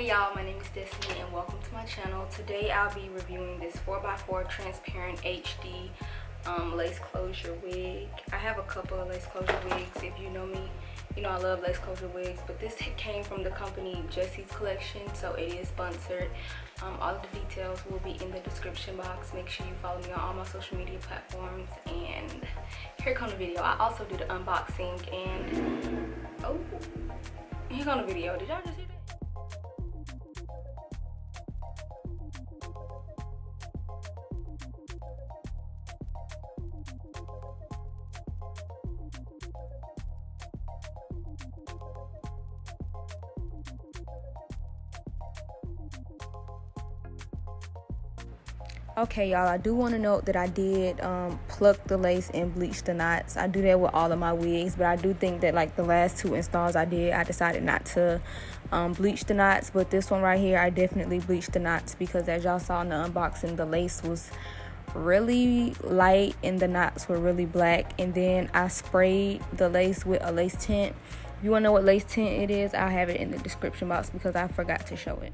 Hey y'all, my name is Jessie and welcome to my channel. Today I'll be reviewing this 4x4 transparent HD lace closure wig. I have a couple of lace closure wigs. If you know me, you know I love lace closure wigs, but this came from the company Jessie's collection, so it is sponsored. All of the details will be in the description box. Make sure you follow me on all my social media platforms, and here comes the video. I also did an unboxing, and oh, here comes the video. Did y'all just see that? Okay, y'all, I do want to note that I did pluck the lace and bleach the knots. I do that with all of my wigs, but I do think that like the last two installs I decided not to bleach the knots. But this one right here, I definitely bleached the knots because as y'all saw in the unboxing, the lace was really light and the knots were really black. And then I sprayed the lace with a lace tint. If you want to know what lace tint it is, I'll have it in the description box because I forgot to show it.